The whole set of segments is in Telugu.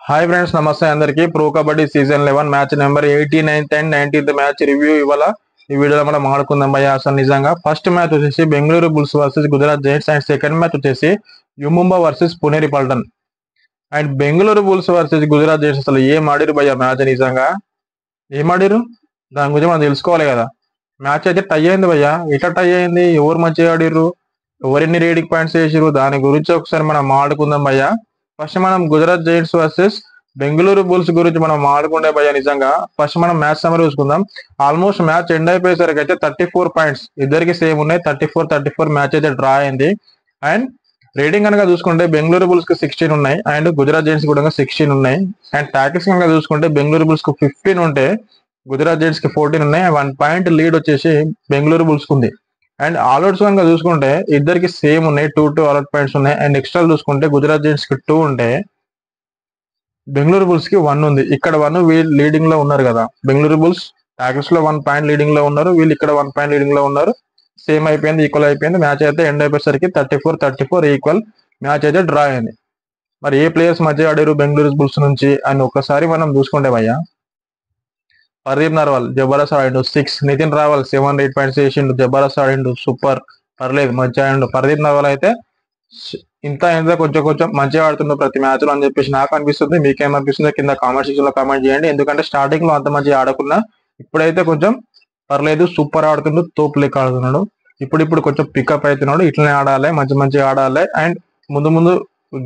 హాయ్ ఫ్రెండ్స్, నమస్తే అందరికి. Pro kabaddi season 11 match number 89th and 19th match review ఇవాళ ఈ వీడియోలో మనం ఆడుకుందాం భయ్య. అసలు నిజంగా ఫస్ట్ మ్యాచ్ వచ్చేసి Bengaluru Bulls versus Gujarat Giants and second match వచ్చేసి U Mumba versus Puneri Paltan. And Bengaluru Bulls versus Gujarat Giants అసలు ఏం ఆడిరు భయ్య మ్యాచ్. నిజంగా ఏం ఆడిరు దాని గురించి మనం తెలుసుకోవాలి కదా. మ్యాచ్ అయితే టై అయింది భయ్య. ఇట్లా టై అయింది, ఎవరు మంచిగా ఆడిర్రు, ఎవరెన్ని రేటింగ్ పాయింట్స్ వేసిరు, దాని గురించి ఒకసారి మనం ఆడుకుందాం భయ్య. ఫస్ట్ మనం Gujarat Giants versus Bengaluru bulls గురించి మనం ఆడుకుంటే భయ్య నిజంగా ఫస్ట్ మనం మ్యాచ్ సమరీ చూసుకుందాం. ఆల్మోస్ట్ మ్యాచ్ ఎండ్ అయిపోయేసరికి అయితే 34 పాయింట్స్ ఇద్దరికి సేమ్ ఉన్నాయి. 34 మ్యాచ్ అయితే డ్రా అయింది. అండ్ రేటింగ్ కనుక చూసుకుంటే బెంగళూరు బుల్స్ కి 16 ఉన్నాయి అండ్ గుజరాత్ జైంట్స్ కూడా 16 ఉన్నాయి. అండ్ టాకిల్స్ కనుక చూసుకుంటే బెంగళూరు బుల్స్ కు 15 ఉంటే గుజరాత్ జైంట్స్ కి 14 ఉన్నాయి. 1 పాయింట్ లీడ్ వచ్చేసి బెంగళూరు బుల్స్ కు ఉంది. అండ్ ఆల్అౌట్స్ కనుక చూసుకుంటే ఇద్దరికి సేమ్ ఉన్నాయి, 2 ఆల్అౌట్ పాయింట్స్ ఉన్నాయి. అండ్ ఎక్స్ట్రా చూసుకుంటే గుజరాత్ జైంట్స్ కి 2 ఉంటే బెంగళూరు బుల్స్ కి 1 ఉంది. ఇక్కడ 1 వీళ్ళు లీడింగ్ లో ఉన్నారు కదా. బెంగళూరు బుల్స్ టాకిల్స్ లో 1 పాయింట్ లీడింగ్ లో ఉన్నారు, వీళ్ళు ఇక్కడ 1 పాయింట్ లీడింగ్ లో ఉన్నారు. సేమ్ అయిపోయింది, ఈక్వల్ అయిపోయింది. మ్యాచ్ అయితే ఎండ్ అయిపోయేసరికి 34 ఈక్వల్ మ్యాచ్ అయితే డ్రా అయింది. మరి ఏ ప్లేయర్స్ మధ్య ఆడారు బెంగళూరు బుల్స్ నుంచి అని ఒక్కసారి మనం చూసుకుంటే భయ్య, పర్దీప్ నర్వాల్ జబర్దస్త్ ఆడిండు 6, నితిన్ రావల్ 7 8 పాయింట్స్ చేసిండు, జబర్దస్త్ ఆడిండు, సూపర్, పర్లేదు మంచిగా ఆడిండు. పర్దీప్ నర్వాల్ అయితే ఇంత కొంచెం మంచిగా ఆడుతుండ్రు ప్రతి మ్యాచ్ లో అని చెప్పేసి నాకు అనిపిస్తుంది. మీకేమనిపిస్తుందో కింద కామెంట్ సెక్షన్ లో కామెంట్ చేయండి. ఎందుకంటే స్టార్టింగ్ లో అంత మంచిగా ఆడకున్నా ఇప్పుడైతే కొంచెం పర్లేదు, సూపర్ ఆడుతుండు, తోపు లెక్క ఆడుతున్నాడు. ఇప్పుడు కొంచెం పికప్ అవుతున్నాడు. ఇట్లనే ఆడాలి, మంచిగా ఆడాలి. అండ్ ముందు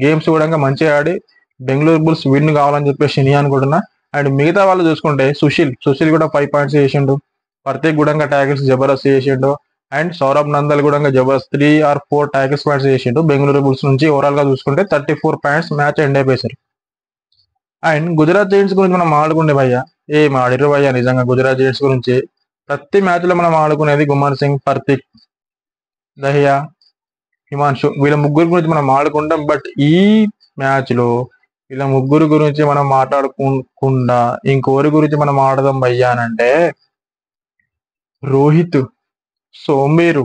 గేమ్స్ కూడా మంచిగా ఆడి బెంగళూరు బుల్స్ విన్ కావాలని చెప్పేసి నేను అనుకుంటున్నా. అండ్ మిగతా వాళ్ళు చూసుకుంటే సుశీల్ కూడా 5 పాయింట్స్ చేసిండు, ప్రత్యేక్ కూడా ట్యాకిల్స్ జబర్దస్త్ చేసిండు. అండ్ సౌరభ్ నందల్ కూడా జబర్దస్త్ 3 or 4 ట్యాకిల్స్ పాయింట్స్ చేసిండు. బెంగళూరు బుల్స్ నుంచి ఓవరాల్ గా చూసుకుంటే 34 పాయింట్స్ మ్యాచ్ ఎండ్ అయిపోయారు. అండ్ గుజరాత్ జైంట్స్ గురించి మనం ఆడుకుంటే భయ్య, ఏం ఆడిరు భయ్య నిజంగా. గుజరాత్ జైంట్స్ గురించి ప్రతి మ్యాచ్ లో మనం ఆడుకునేది గుమాన్ సింగ్, ప్రతీక్, దహియా, హిమాన్షు, వీళ్ళ ముగ్గురు గురించి మనం ఆడుకుంటాం. బట్ ఈ మ్యాచ్ లో వీళ్ళ ముగ్గురు గురించి మనం మాట్లాడుకోకుండా ఇంకోరి గురించి మనం ఆడదాం భయ్యా అని అంటే రోహిత్, సోమేరు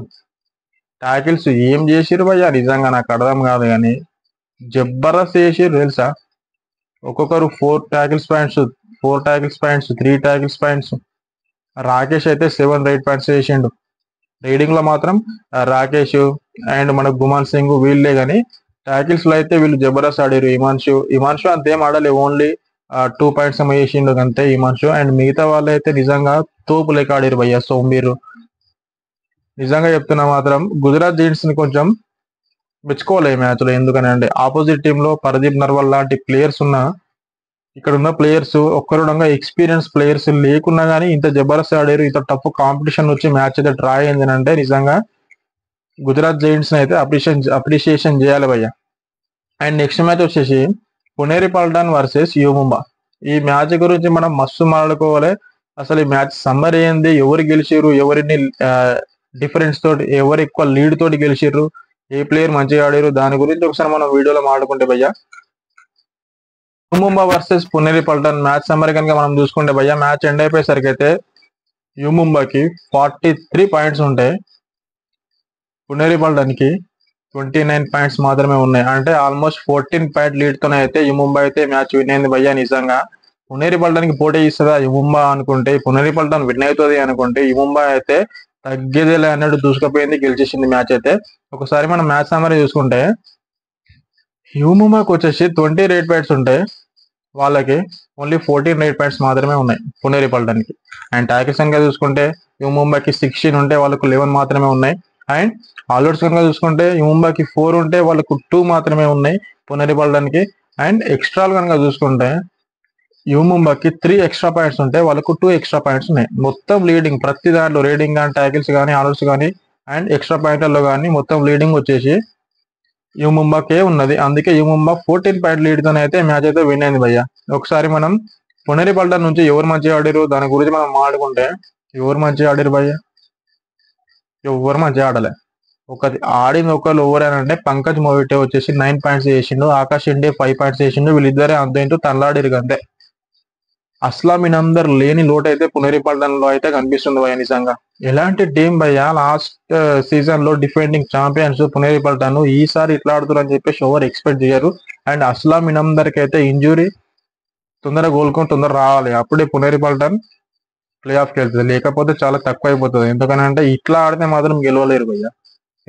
టాకిల్స్ ఏం చేసిరు భయ్యా నిజంగా నాకు అర్థం కాదు. కానీ జబర్దస్త్ చేసిరు తెలుసా. ఒక్కొక్కరు 4 tackles points, 3 tackles points. Rakesh అయితే 7 8 పాయింట్స్ చేసిండు. రీడింగ్ లో మాత్రం రాకేష్ అండ్ మన గుమాన్ సింగ్ వీళ్ళే. కానీ టాకిల్స్ లో అయితే వీళ్ళు జబర్దస్త్ ఆడారు. ఇమాన్షు అంతేం ఆడలే, ఓన్లీ 2 పాయింట్స్ ఏమో చేసిండు అంతే ఇమాన్షు. అండ్ మిగతా వాళ్ళు అయితే నిజంగా తోపు లెక్క ఆడారు భయ్య. సోమీరు నిజంగా చెప్తున్నా మాత్రం గుజరాత్ జైంట్స్ ని కొంచెం మెచ్చుకోవాలి ఈ మ్యాచ్ లో. ఎందుకని అంటే ఆపోజిట్ టీమ్ లో పర్దీప్ నర్వాల్ లాంటి ప్లేయర్స్ ఉన్న, ఇక్కడ ఉన్న ప్లేయర్స్ ఒక్కరుడంగా ఎక్స్పీరియన్స్ ప్లేయర్స్ లేకున్నా కానీ ఇంత జబర్దస్త్ ఆడారు. ఇంత టఫ్ కాంపిటీషన్ వచ్చి మ్యాచ్ అయితే డ్రా అయింది అంటే నిజంగా గుజరాత్ జైంట్స్ అయితే అప్రిషియేషన్ చేయాలి భయ్య. అండ్ నెక్స్ట్ మ్యాచ్ వచ్చేసి పునేరి పల్టన్ వర్సెస్ యుముంబా. ఈ మ్యాచ్ గురించి మనం మస్తు మాట్లాడుకోవాలి. అసలు ఈ మ్యాచ్ సమ్మర్ ఏంది, ఎవరు గెలిచిర్రు, ఎవరిని డిఫరెన్స్ తోటి, ఎవరు ఎక్కువ లీడ్ తోటి గెలిచిర్రు, ఏ ప్లేయర్ మంచిగా ఆడారు, దాని గురించి ఒకసారి మనం వీడియోలో మాట్లాడుకుంటే భయ్య. U Mumba versus Puneri Paltan match summary కనుక మనం చూసుకుంటే భయ్య, మ్యాచ్ ఎండ్ అయిపోయేసరికి అయితే యుముంబాకి 43 పాయింట్స్ ఉంటాయి, పునేరి పల్టన్ కి 29 పాయింట్స్ మాత్రమే ఉన్నాయి. అంటే ఆల్మోస్ట్ 14 పాయింట్ లీడ్ తోనే అయితే యుముంబా అయితే మ్యాచ్ విన్ అయింది భయ్య. నిజంగా పునేరి పల్టన్ కి పోటీ ఇస్తుందా యుముంబా అనుకుంటే, పునేరి పల్టన్ విన్ అవుతుంది అనుకుంటే యుముంబా అయితే తగ్గేదేలే అన్నట్టు దూసుకుపోయింది, గెలిచేసింది మ్యాచ్ అయితే. ఒకసారి మనం మ్యాచ్ సమ్మరీ చూసుకుంటే యుముంబాకి వచ్చేసి 20 రేట్ పాయింట్స్ ఉంటాయి, వాళ్ళకి ఓన్లీ 14 రేట్ పాయింట్స్ మాత్రమే ఉన్నాయి పునేరి పల్టన్ కి. అండ్ టాకిల్స్ కనుక చూసుకుంటే యుముంబాకి 16 ఉంటే వాళ్ళకు 11 మాత్రమే ఉన్నాయి. అండ్ ఆల్అౌట్స్ కనుక చూసుకుంటే యుముంబాకి 4 ఉంటే వాళ్ళకు 2 మాత్రమే ఉన్నాయి పునేరి పల్టన్ కి. అండ్ ఎక్స్ట్రాలు కనుక చూసుకుంటే యుముంబాకి 3 ఎక్స్ట్రా పాయింట్స్ ఉంటే వాళ్ళకు 2 ఎక్స్ట్రా పాయింట్స్ ఉన్నాయి. మొత్తం లీడింగ్ ప్రతి దాంట్లో, రేటింగ్ కానీ, టాకిల్స్ కానీ, ఆల్అౌట్స్ కానీ అండ్ ఎక్స్ట్రా పాయింట్లలో కానీ మొత్తం లీడింగ్ వచ్చేసి యుముంబాకే ఉన్నది. అందుకే యుముంబా 14 పాయింట్ లీడ్ తోనే అయితే మ్యాచ్ అయితే విన్ అయింది భయ్య. ఒకసారి మనం పునేరి పల్టన్ నుంచి ఎవరు మంచిగా ఆడారు దాని గురించి మనం మాట్లాడుకుంటే, ఎవరు మంచిగా ఆడారు భయ్య, ఎవరు మంచిగా ఆడలే. ఆడింది ఒకళ్ళు ఎవరైనా పంకజ్ మొవిటే వచ్చేసి 9 పాయింట్స్ చేసిండు, ఆకాష్ ఇండే 5 పాయింట్స్ చేసిండు. వీళ్ళిద్దరే అంత తనలాడిరు అంతే. అస్లాం ఇనందర్ లేని లోటు అయితే పునేరి పల్టన్ లో అయితే కనిపిస్తుంది భయ్య. నిజంగా ఎలాంటి టీం భయ్య, లాస్ట్ సీజన్ లో డిఫెండింగ్ ఛాంపియన్స్ పునేరి పల్టన్, ఈసారి ఇట్లా ఆడుతారు అని చెప్పేసి ఎవరు ఎక్స్పెక్ట్ చేయరు. అండ్ అస్లాం ఇనందర్ కి అయితే ఇంజురీ తొందరగా కోలుకొని తొందర రావాలి, అప్పుడే పునేరి పల్టన్ ప్లే ఆఫ్కి వెళ్తుంది. లేకపోతే చాలా తక్కువ అయిపోతుంది. ఎందుకనంటే ఇట్లా ఆడితే మాత్రం గెలవలేరు భయ్య.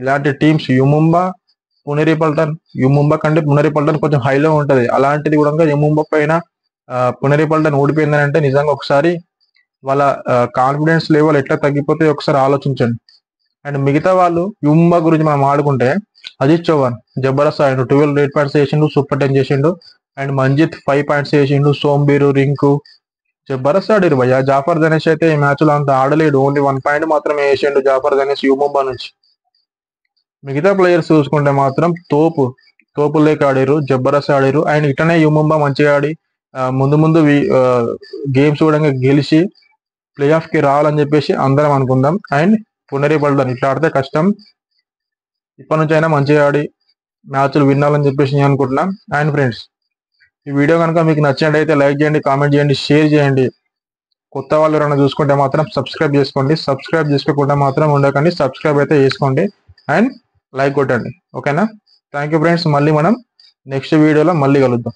ఇలాంటి టీమ్స్ యుముంబా, పునేరి పల్టన్, యుముంబా కంటే పునేరి పల్టన్ కొంచెం హైలో ఉంటది. అలాంటిది కూడా యుముంబా పైన పునేరి పల్టన్ ఓడిపోయిందని అంటే నిజంగా ఒకసారి వాళ్ళ కాన్ఫిడెన్స్ లెవెల్ ఎట్లా తగ్గిపోతే ఒకసారి ఆలోచించండి. అండ్ మిగతా వాళ్ళు యుముంబా గురించి మనం ఆడుకుంటే అజిత్ చౌహాన్ జబర్దస్త్ ఆడిండు, 12 8 పాయింట్స్ చేసిండు, సూపర్ 10 చేసిండు. అండ్ మంజిత్ 5 పాయింట్స్ చేసిండు, సోంబీరు, రింకు జబర్దస్త్ ఆడిరు భయ్య. జాఫర్ దనేష్ అయితే ఈ మ్యాచ్ లో అంత ఆడలేడు, ఓన్లీ 1 పాయింట్ మాత్రమే వేసిండు జాఫర్ దనేష్ యుముంబా నుంచి. మిగతా ప్లేయర్స్ చూసుకుంటే మాత్రం తోపు లేక ఆడిరు, జబర్దస్త్ ఆడిరు. అండ్ ఇటనే యుముంబా మంచిగా ఆడి ముందు ముందు గేమ్స్ కూడా గెలిచి ప్లే ఆఫ్ కి రావాలని చెప్పేసి అందరం అనుకుందాం. అండ్ పునేరి పల్టన్ ఇట్లా ఆడితే కష్టం, ఇప్పటి నుంచి అయినా మంచిగా ఆడి మ్యాచ్లు వినాలని చెప్పేసి నేను అనుకుంటున్నాను. అండ్ ఫ్రెండ్స్, ఈ వీడియో కనుక మీకు నచ్చినట్టయితే లైక్ చేయండి, కామెంట్ చేయండి, షేర్ చేయండి. కొత్త వాళ్ళు ఎవరైనా చూసుకుంటే మాత్రం సబ్స్క్రైబ్ చేసుకోండి. సబ్స్క్రైబ్ చేసుకోకుండా మాత్రం ఉండకండి, సబ్స్క్రైబ్ అయితే చేసుకోండి అండ్ లైక్ కొట్టండి. ఓకేనా? Thank you friends. మళ్ళీ మనం నెక్స్ట్ వీడియోలో మళ్ళీ కలుద్దాం.